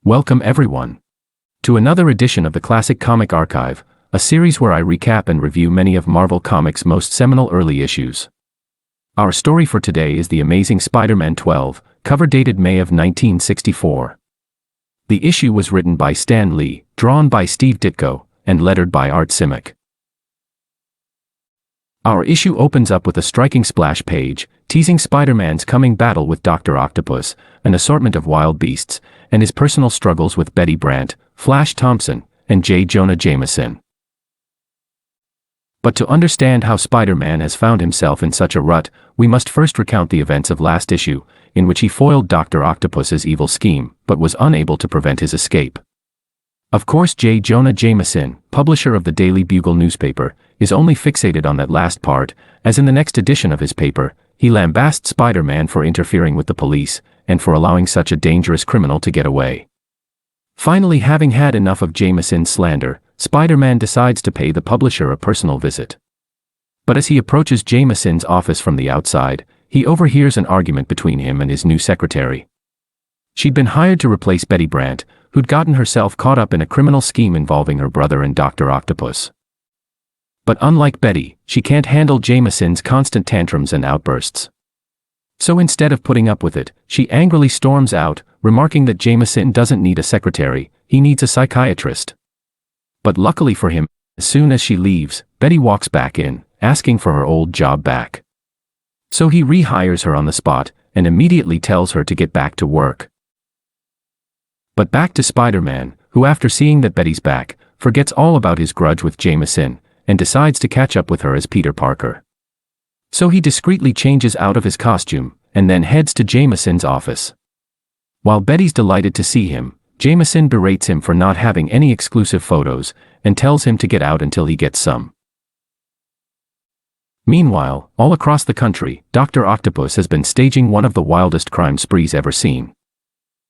Welcome everyone to another edition of the Classic Comic Archive, a series where I recap and review many of Marvel Comics' most seminal early issues. Our story for today is The Amazing Spider-Man 12, cover dated May of 1964. The issue was written by Stan Lee, drawn by Steve Ditko, and lettered by Art Simic. Our issue opens up with a striking splash page, teasing Spider-Man's coming battle with Dr. Octopus, an assortment of wild beasts, and his personal struggles with Betty Brant, Flash Thompson, and J. Jonah Jameson. But to understand how Spider-Man has found himself in such a rut, we must first recount the events of last issue, in which he foiled Dr. Octopus's evil scheme, but was unable to prevent his escape. Of course, J. Jonah Jameson, publisher of the Daily Bugle newspaper, is only fixated on that last part, as in the next edition of his paper, he lambasts Spider-Man for interfering with the police, and for allowing such a dangerous criminal to get away. Finally, having had enough of Jameson's slander, Spider-Man decides to pay the publisher a personal visit. But as he approaches Jameson's office from the outside, he overhears an argument between him and his new secretary. She'd been hired to replace Betty Brant, who'd gotten herself caught up in a criminal scheme involving her brother and Dr. Octopus. But unlike Betty, she can't handle Jameson's constant tantrums and outbursts. So instead of putting up with it, she angrily storms out, remarking that Jameson doesn't need a secretary, he needs a psychiatrist. But luckily for him, as soon as she leaves, Betty walks back in, asking for her old job back. So he rehires her on the spot, and immediately tells her to get back to work. But back to Spider-Man, who after seeing that Betty's back, forgets all about his grudge with Jameson, and decides to catch up with her as Peter Parker. So he discreetly changes out of his costume, and then heads to Jameson's office. While Betty's delighted to see him, Jameson berates him for not having any exclusive photos, and tells him to get out until he gets some. Meanwhile, all across the country, Dr. Octopus has been staging one of the wildest crime sprees ever seen.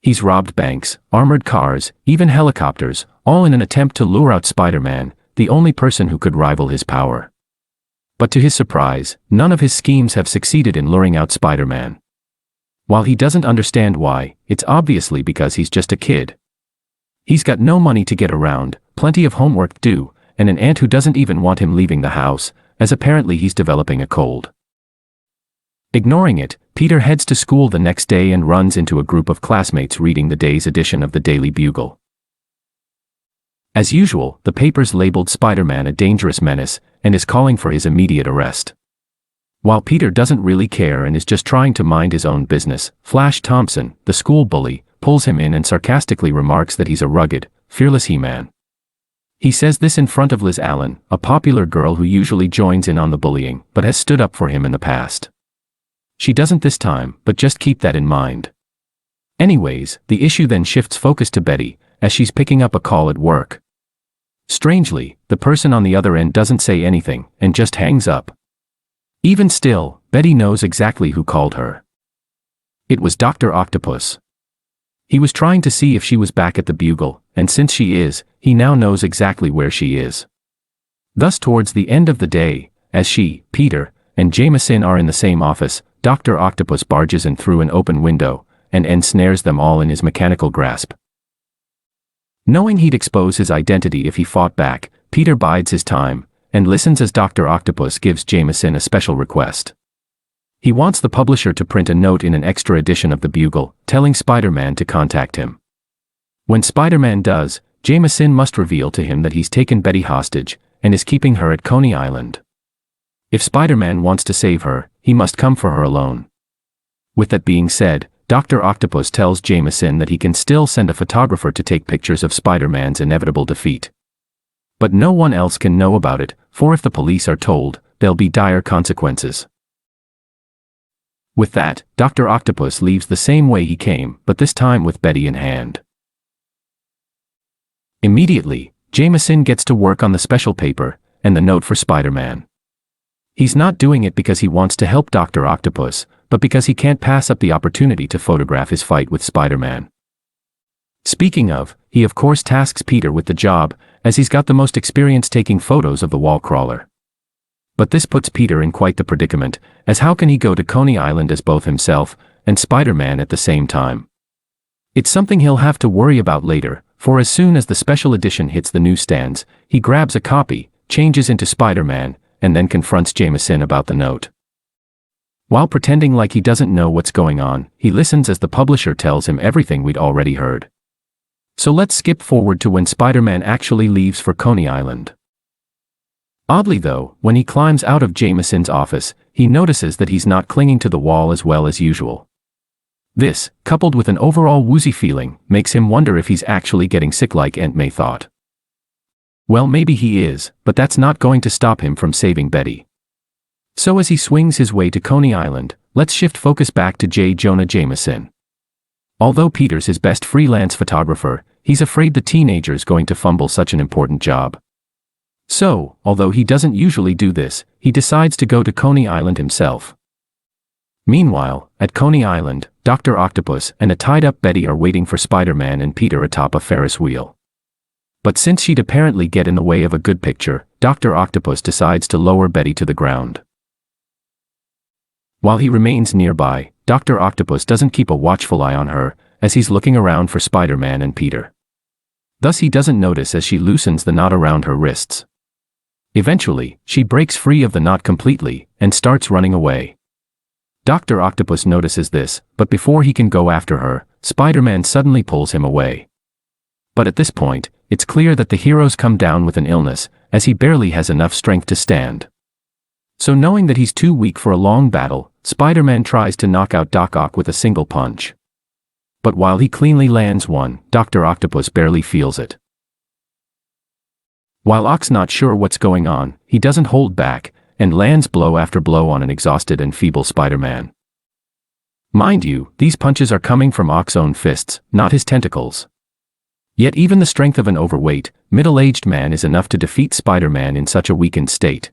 He's robbed banks, armored cars, even helicopters, all in an attempt to lure out Spider-Man, the only person who could rival his power. But to his surprise, none of his schemes have succeeded in luring out Spider-Man. While he doesn't understand why, it's obviously because he's just a kid. He's got no money to get around, plenty of homework to do, and an aunt who doesn't even want him leaving the house, as apparently he's developing a cold. Ignoring it, Peter heads to school the next day and runs into a group of classmates reading the day's edition of the Daily Bugle. As usual, the paper's labeled Spider-Man a dangerous menace, and is calling for his immediate arrest. While Peter doesn't really care and is just trying to mind his own business, Flash Thompson, the school bully, pulls him in and sarcastically remarks that he's a rugged, fearless He-Man. He says this in front of Liz Allen, a popular girl who usually joins in on the bullying, but has stood up for him in the past. She doesn't this time, but just keep that in mind. Anyways, the issue then shifts focus to Betty, as she's picking up a call at work. Strangely, the person on the other end doesn't say anything, and just hangs up. Even still, Betty knows exactly who called her. It was Dr. Octopus. He was trying to see if she was back at the Bugle, and since she is, he now knows exactly where she is. Thus towards the end of the day, as she, Peter, and Jameson are in the same office, Dr. Octopus barges in through an open window, and ensnares them all in his mechanical grasp. Knowing he'd expose his identity if he fought back, Peter bides his time, and listens as Dr. Octopus gives Jameson a special request. He wants the publisher to print a note in an extra edition of the Bugle, telling Spider-Man to contact him. When Spider-Man does, Jameson must reveal to him that he's taken Betty hostage, and is keeping her at Coney Island. If Spider-Man wants to save her, he must come for her alone. With that being said, Dr. Octopus tells Jameson that he can still send a photographer to take pictures of Spider-Man's inevitable defeat. But no one else can know about it, for if the police are told, there'll be dire consequences. With that, Dr. Octopus leaves the same way he came, but this time with Betty in hand. Immediately, Jameson gets to work on the special paper, and the note for Spider-Man. He's not doing it because he wants to help Dr. Octopus, but because he can't pass up the opportunity to photograph his fight with Spider-Man. Speaking of, he of course tasks Peter with the job, as he's got the most experience taking photos of the wall crawler. But this puts Peter in quite the predicament, as how can he go to Coney Island as both himself and Spider-Man at the same time? It's something he'll have to worry about later, for as soon as the special edition hits the newsstands, he grabs a copy, changes into Spider-Man, and then confronts Jameson about the note. While pretending like he doesn't know what's going on, he listens as the publisher tells him everything we'd already heard. So let's skip forward to when Spider-Man actually leaves for Coney Island. Oddly though, when he climbs out of Jameson's office, he notices that he's not clinging to the wall as well as usual. This, coupled with an overall woozy feeling, makes him wonder if he's actually getting sick like Aunt May thought. Well, maybe he is, but that's not going to stop him from saving Betty. So as he swings his way to Coney Island, let's shift focus back to J. Jonah Jameson. Although Peter's his best freelance photographer, he's afraid the teenager's going to fumble such an important job. So, although he doesn't usually do this, he decides to go to Coney Island himself. Meanwhile, at Coney Island, Dr. Octopus and a tied-up Betty are waiting for Spider-Man and Peter atop a Ferris wheel. But since she'd apparently get in the way of a good picture, Dr. Octopus decides to lower Betty to the ground. While he remains nearby, Dr. Octopus doesn't keep a watchful eye on her, as he's looking around for Spider-Man and Peter. Thus he doesn't notice as she loosens the knot around her wrists. Eventually, she breaks free of the knot completely, and starts running away. Dr. Octopus notices this, but before he can go after her, Spider-Man suddenly pulls him away. But at this point, it's clear that the hero's come down with an illness, as he barely has enough strength to stand. So knowing that he's too weak for a long battle, Spider-Man tries to knock out Doc Ock with a single punch. But while he cleanly lands one, Dr. Octopus barely feels it. While Ock's not sure what's going on, he doesn't hold back, and lands blow after blow on an exhausted and feeble Spider-Man. Mind you, these punches are coming from Ock's own fists, not his tentacles. Yet even the strength of an overweight, middle-aged man is enough to defeat Spider-Man in such a weakened state.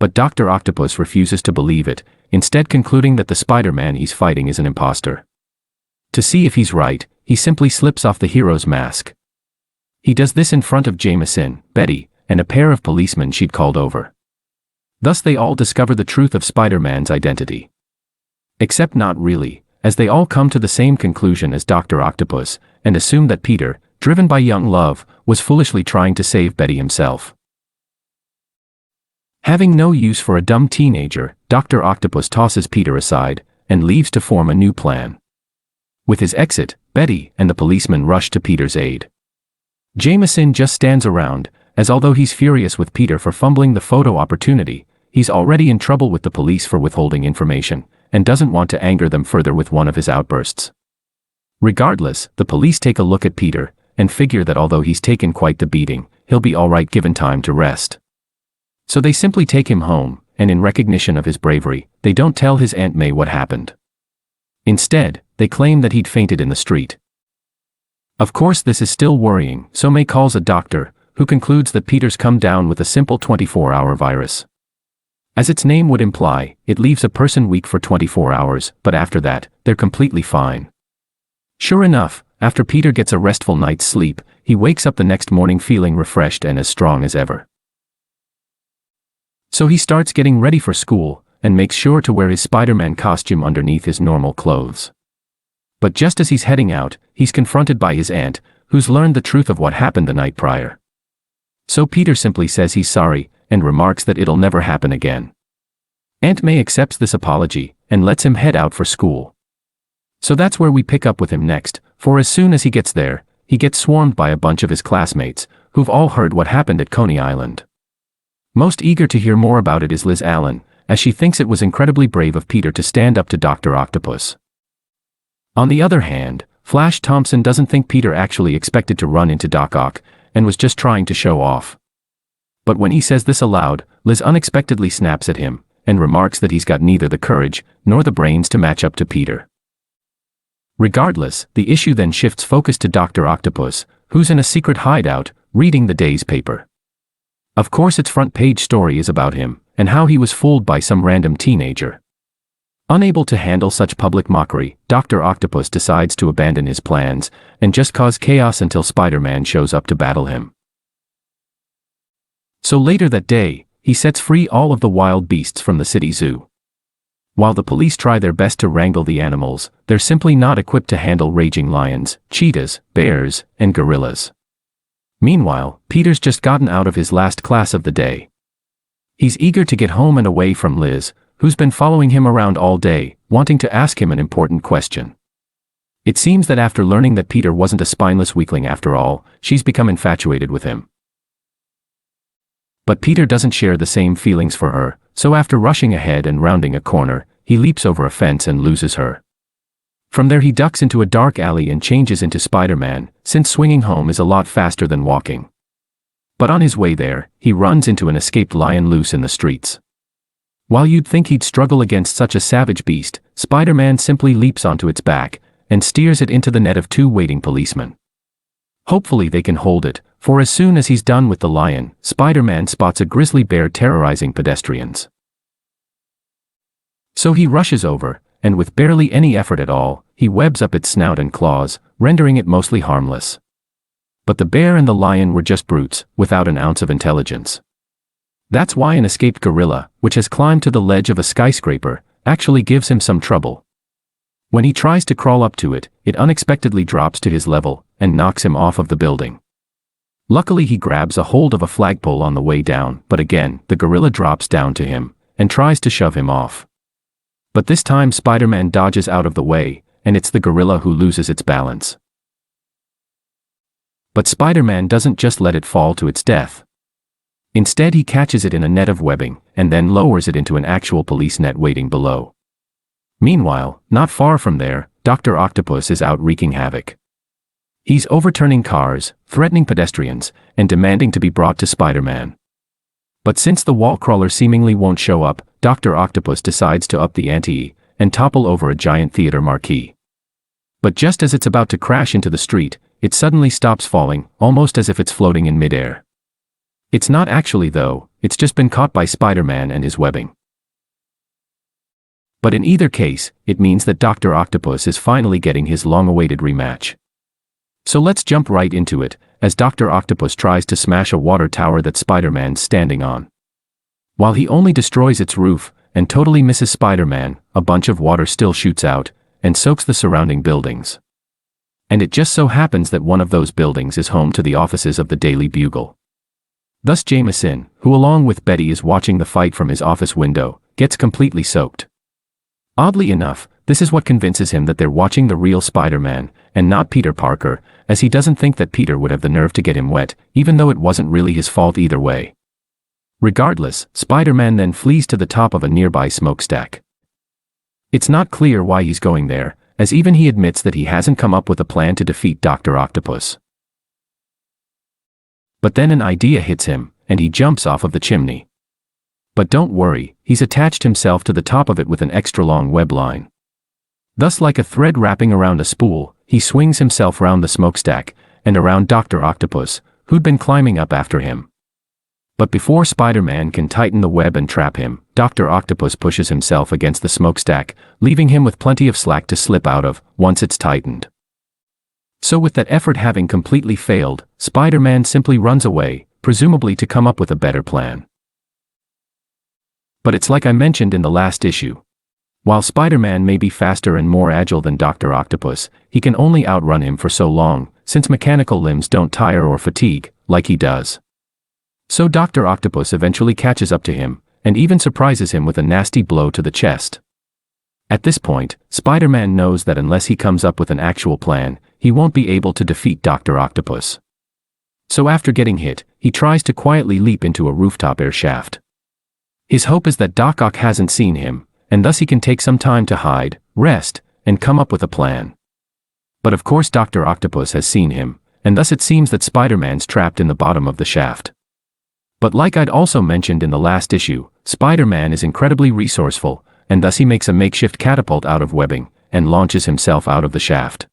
But Dr. Octopus refuses to believe it, instead concluding that the Spider-Man he's fighting is an imposter. To see if he's right, he simply slips off the hero's mask. He does this in front of Jameson, Betty, and a pair of policemen she'd called over. Thus they all discover the truth of Spider-Man's identity. Except not really, as they all come to the same conclusion as Dr. Octopus, and assume that Peter, driven by young love, was foolishly trying to save Betty himself. Having no use for a dumb teenager, Dr. Octopus tosses Peter aside, and leaves to form a new plan. With his exit, Betty and the policeman rush to Peter's aid. Jameson just stands around, as although he's furious with Peter for fumbling the photo opportunity, he's already in trouble with the police for withholding information, and doesn't want to anger them further with one of his outbursts. Regardless, the police take a look at Peter, and figure that although he's taken quite the beating, he'll be alright given time to rest. So they simply take him home, and in recognition of his bravery, they don't tell his Aunt May what happened. Instead, they claim that he'd fainted in the street. Of course this is still worrying, so May calls a doctor, who concludes that Peter's come down with a simple 24-hour virus. As its name would imply, it leaves a person weak for 24 hours, but after that, they're completely fine. Sure enough, after Peter gets a restful night's sleep, he wakes up the next morning feeling refreshed and as strong as ever. So he starts getting ready for school, and makes sure to wear his Spider-Man costume underneath his normal clothes. But just as he's heading out, he's confronted by his aunt, who's learned the truth of what happened the night prior. So Peter simply says he's sorry, and remarks that it'll never happen again. Aunt May accepts this apology, and lets him head out for school. So that's where we pick up with him next, for as soon as he gets there, he gets swarmed by a bunch of his classmates, who've all heard what happened at Coney Island. Most eager to hear more about it is Liz Allen, as she thinks it was incredibly brave of Peter to stand up to Dr. Octopus. On the other hand, Flash Thompson doesn't think Peter actually expected to run into Doc Ock, and was just trying to show off. But when he says this aloud, Liz unexpectedly snaps at him, and remarks that he's got neither the courage, nor the brains to match up to Peter. Regardless, the issue then shifts focus to Dr. Octopus, who's in a secret hideout, reading the day's paper. Of course its front page story is about him, and how he was fooled by some random teenager. Unable to handle such public mockery, Dr. Octopus decides to abandon his plans, and just cause chaos until Spider-Man shows up to battle him. So later that day, he sets free all of the wild beasts from the city zoo. While the police try their best to wrangle the animals, they're simply not equipped to handle raging lions, cheetahs, bears, and gorillas. Meanwhile, Peter's just gotten out of his last class of the day. He's eager to get home and away from Liz, who's been following him around all day, wanting to ask him an important question. It seems that after learning that Peter wasn't a spineless weakling after all, she's become infatuated with him. But Peter doesn't share the same feelings for her, so after rushing ahead and rounding a corner, he leaps over a fence and loses her. From there he ducks into a dark alley and changes into Spider-Man, since swinging home is a lot faster than walking. But on his way there, he runs into an escaped lion loose in the streets. While you'd think he'd struggle against such a savage beast, Spider-Man simply leaps onto its back and steers it into the net of two waiting policemen. Hopefully they can hold it, for as soon as he's done with the lion, Spider-Man spots a grizzly bear terrorizing pedestrians. So he rushes over, and with barely any effort at all, he webs up its snout and claws, rendering it mostly harmless. But the bear and the lion were just brutes, without an ounce of intelligence. That's why an escaped gorilla, which has climbed to the ledge of a skyscraper, actually gives him some trouble. When he tries to crawl up to it, it unexpectedly drops to his level, and knocks him off of the building. Luckily he grabs a hold of a flagpole on the way down, but again, the gorilla drops down to him, and tries to shove him off. But this time Spider-Man dodges out of the way, and it's the gorilla who loses its balance. But Spider-Man doesn't just let it fall to its death. Instead he catches it in a net of webbing, and then lowers it into an actual police net waiting below. Meanwhile, not far from there, Dr. Octopus is out wreaking havoc. He's overturning cars, threatening pedestrians, and demanding to be brought to Spider-Man. But since the wall crawler seemingly won't show up, Dr. Octopus decides to up the ante and topple over a giant theater marquee. But just as it's about to crash into the street, it suddenly stops falling, almost as if it's floating in midair. It's not actually though, it's just been caught by Spider-Man and his webbing. But in either case, it means that Dr. Octopus is finally getting his long-awaited rematch. So let's jump right into it, as Dr. Octopus tries to smash a water tower that Spider-Man's standing on. While he only destroys its roof, and totally misses Spider-Man, a bunch of water still shoots out, and soaks the surrounding buildings. And it just so happens that one of those buildings is home to the offices of the Daily Bugle. Thus Jameson, who along with Betty is watching the fight from his office window, gets completely soaked. Oddly enough, this is what convinces him that they're watching the real Spider-Man, and not Peter Parker, as he doesn't think that Peter would have the nerve to get him wet, even though it wasn't really his fault either way. Regardless, Spider-Man then flees to the top of a nearby smokestack. It's not clear why he's going there, as even he admits that he hasn't come up with a plan to defeat Dr. Octopus. But then an idea hits him, and he jumps off of the chimney. But don't worry, he's attached himself to the top of it with an extra long web line. Thus, like a thread wrapping around a spool, he swings himself round the smokestack, and around Dr. Octopus, who'd been climbing up after him. But before Spider-Man can tighten the web and trap him, Dr. Octopus pushes himself against the smokestack, leaving him with plenty of slack to slip out of, once it's tightened. So with that effort having completely failed, Spider-Man simply runs away, presumably to come up with a better plan. But it's like I mentioned in the last issue. While Spider-Man may be faster and more agile than Dr. Octopus, he can only outrun him for so long, since mechanical limbs don't tire or fatigue, like he does. So Dr. Octopus eventually catches up to him, and even surprises him with a nasty blow to the chest. At this point, Spider-Man knows that unless he comes up with an actual plan, he won't be able to defeat Dr. Octopus. So after getting hit, he tries to quietly leap into a rooftop air shaft. His hope is that Doc Ock hasn't seen him, and thus he can take some time to hide, rest, and come up with a plan. But of course Dr. Octopus has seen him, and thus it seems that Spider-Man's trapped in the bottom of the shaft. But like I'd also mentioned in the last issue, Spider-Man is incredibly resourceful, and thus he makes a makeshift catapult out of webbing, and launches himself out of the shaft.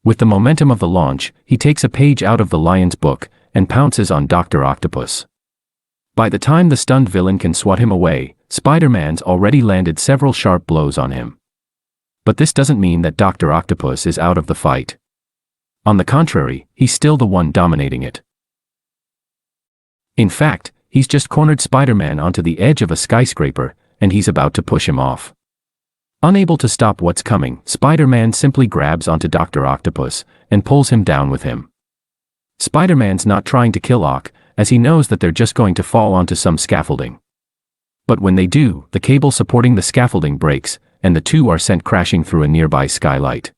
With the momentum of the launch, he takes a page out of the lion's book, and pounces on Dr. Octopus. By the time the stunned villain can swat him away, Spider-Man's already landed several sharp blows on him. But this doesn't mean that Dr. Octopus is out of the fight. On the contrary, he's still the one dominating it. In fact, he's just cornered Spider-Man onto the edge of a skyscraper, and he's about to push him off. Unable to stop what's coming, Spider-Man simply grabs onto Dr. Octopus and pulls him down with him. Spider-Man's not trying to kill Ock, as he knows that they're just going to fall onto some scaffolding. But when they do, the cable supporting the scaffolding breaks, and the two are sent crashing through a nearby skylight.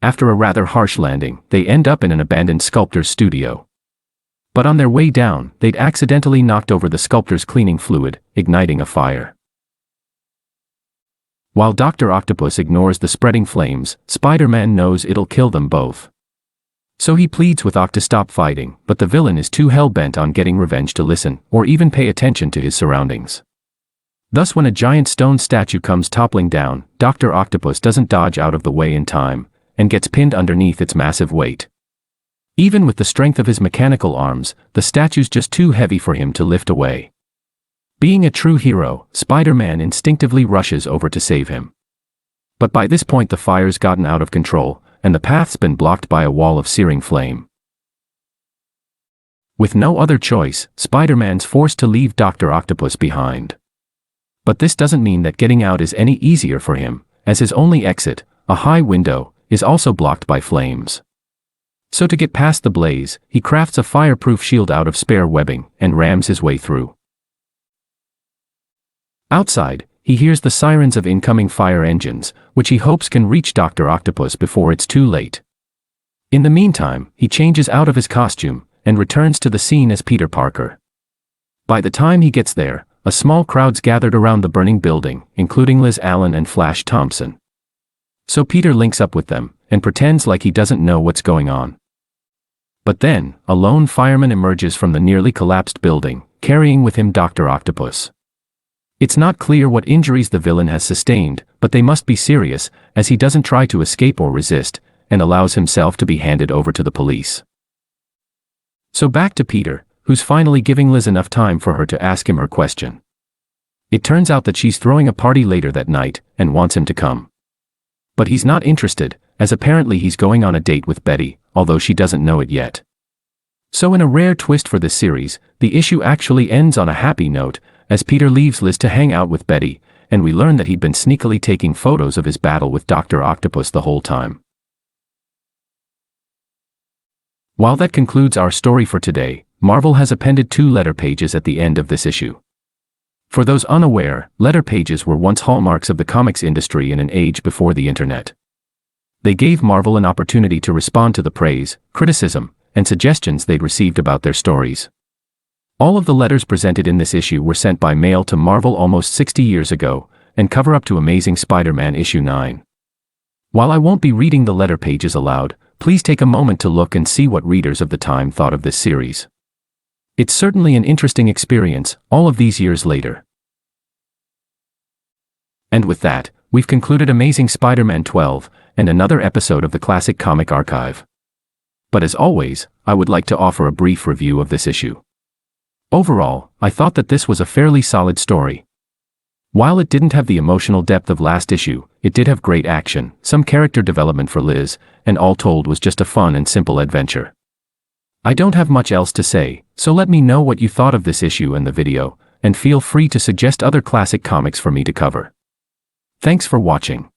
After a rather harsh landing, they end up in an abandoned sculptor's studio. But on their way down, they'd accidentally knocked over the sculptor's cleaning fluid, igniting a fire. While Dr. Octopus ignores the spreading flames, Spider-Man knows it'll kill them both. So he pleads with Ock to stop fighting, but the villain is too hell-bent on getting revenge to listen, or even pay attention to his surroundings. Thus when a giant stone statue comes toppling down, Dr. Octopus doesn't dodge out of the way in time, and gets pinned underneath its massive weight. Even with the strength of his mechanical arms, the statue's just too heavy for him to lift away. Being a true hero, Spider-Man instinctively rushes over to save him. But by this point the fire's gotten out of control, and the path's been blocked by a wall of searing flame. With no other choice, Spider-Man's forced to leave Dr. Octopus behind. But this doesn't mean that getting out is any easier for him, as his only exit, a high window, is also blocked by flames. So to get past the blaze, he crafts a fireproof shield out of spare webbing and rams his way through. Outside, he hears the sirens of incoming fire engines, which he hopes can reach Dr. Octopus before it's too late. In the meantime, he changes out of his costume and returns to the scene as Peter Parker. By the time he gets there, a small crowd's gathered around the burning building, including Liz Allen and Flash Thompson. So Peter links up with them and pretends like he doesn't know what's going on. But then, a lone fireman emerges from the nearly collapsed building, carrying with him Dr. Octopus. It's not clear what injuries the villain has sustained, but they must be serious, as he doesn't try to escape or resist, and allows himself to be handed over to the police. So back to Peter, who's finally giving Liz enough time for her to ask him her question. It turns out that she's throwing a party later that night, and wants him to come. But he's not interested, as apparently he's going on a date with Betty, although she doesn't know it yet. So in a rare twist for this series, the issue actually ends on a happy note, as Peter leaves Liz to hang out with Betty, and we learn that he'd been sneakily taking photos of his battle with Dr. Octopus the whole time. While that concludes our story for today, Marvel has appended 2 letter pages at the end of this issue. For those unaware, letter pages were once hallmarks of the comics industry in an age before the internet. They gave Marvel an opportunity to respond to the praise, criticism, and suggestions they'd received about their stories. All of the letters presented in this issue were sent by mail to Marvel almost 60 years ago, and cover up to Amazing Spider-Man issue 9. While I won't be reading the letter pages aloud, please take a moment to look and see what readers of the time thought of this series. It's certainly an interesting experience, all of these years later. And with that, we've concluded Amazing Spider-Man 12, and another episode of the Classic Comic Archive. But as always, I would like to offer a brief review of this issue. Overall, I thought that this was a fairly solid story. While it didn't have the emotional depth of last issue, it did have great action, some character development for Liz, and all told was just a fun and simple adventure. I don't have much else to say, so let me know what you thought of this issue and the video, and feel free to suggest other classic comics for me to cover. Thanks for watching.